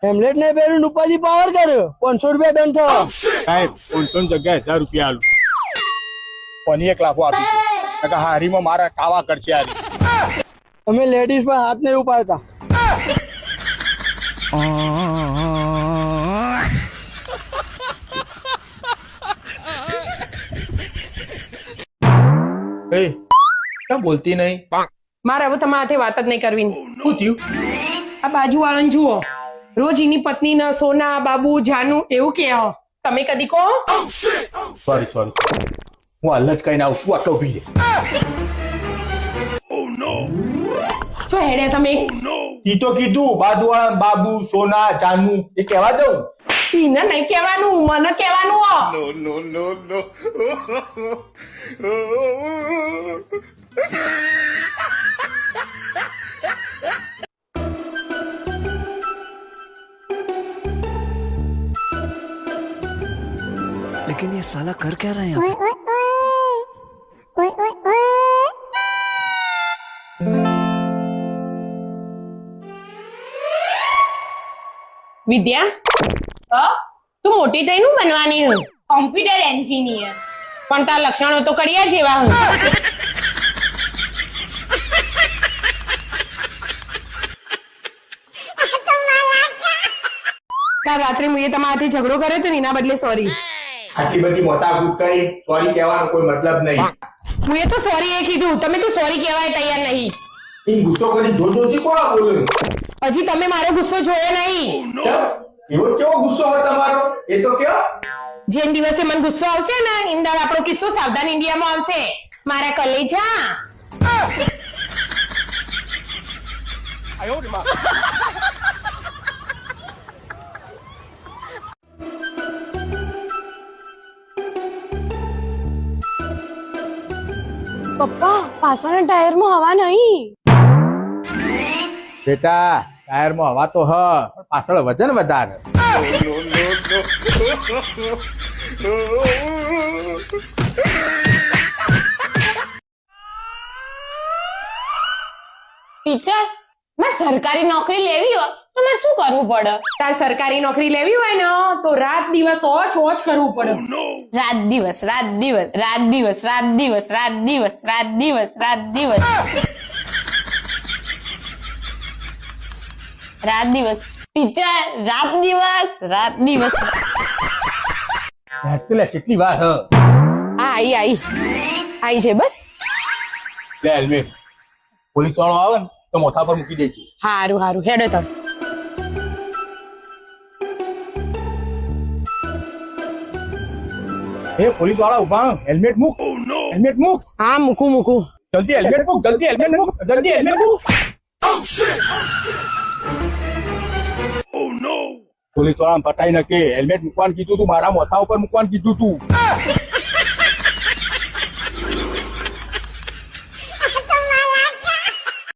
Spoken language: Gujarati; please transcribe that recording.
હેમલેટ ને પહેરું ઉપાધિ પાવર કર્યો 500 રૂપિયા દંડ થયો સાહેબ 500 જગ્યાએ 1000 રૂપિયા આલું કોની 1 લાખો આપી છે હારીમાં મારા કાવા કરશે હારી અમે લેડીઝ પર હાથ નહીં ઉપાડતા એ કેમ બોલતી નહીં મારે હવે તમારા હાથે વાત જ નહીં કરવી શું થયું આ બાજુ વાળાને જુઓ રોજ એની પત્ની ના સોના બાબુ જાનુ એવું કે તમે કદી કહો સોરી હું હાલ જ કહીને આવું તું આટલો ઉભી રહે જો હેડે તમે ઈ તો કીધું બાજુવાળા બાબુ સોના જાનુ એ કહેવા જાઉં એને નહીં કહેવાનું મને કહેવાનું નો लेकिन ये साला कर क्या रहे हैं વિદ્યા તું મોટી થઈને હું બનવાની હું કોમ્પ્યુટર એન્જિનિયર પણ તાર લક્ષણો તો કડિયા જેવા હું કાલ રાત્રે મેં તમારાથી ઝઘડો કર્યો તો ને એના બદલે સોરી આટલી બધી મોટા ગુટ કરી સોરી કહેવાનો કોઈ મતલબ નહીં મેં તો સોરી એ કીધું તમે તો સોરી કહેવાય તૈયાર નહીં એ ગુસ્સો કરી જોરથી કોણ બોલે હજી તમે મારો ગુસ્સો જોયો નહીં એવો કેવો ગુસ્સો હોય તમારો એ તો કયો જેમ દિવસે મને ગુસ્સો આવશે ને ઇન્દર આપણો કિસ્સો સાવધાન ઇન્ડિયામાં આવશે મારા કલેજા પપ્પા પાછળના ટાયરમાં હવા નહીં બેટા ટાયરમાં હવા તો હ પણ પાછળ વજન વધારે ટીચર મારે સરકારી નોકરી લેવી હોય તો મારે શું કરવું પડે? તાર સરકારી નોકરી લેવી હોય ને તો રાત દિવસ ઓચ કરવું પડે રાત દિવસ રાત દિવસ રાત દિવસ રાત દિવસ રાત દિવસ રાત દિવસ રાત દિવસ રાત દિવસ ટીચર રાત દિવસ રાત દિવસ પેલા કેટલી વાર હ આઈ છે બસ લે હેલ્મેટ પોલીસ વાળો આવે ને તો મોથા પર મૂકી દેજે હારું હેડો તમે એ પોલીસ વાળા ઉભા હેલ્મેટ મૂક હેલ્મેટ મૂક હા મૂકું જલ્દી હેલ્મેટ મૂક જલ્દી હેલ્મેટ મૂક જલ્દી હેલ્મેટ મૂક પોલીસ વાળા પટાઈ નકે હેલ્મેટ મૂકવાનું કીધું તું મારા મોથા ઉપર મૂકવાનું કીધું તું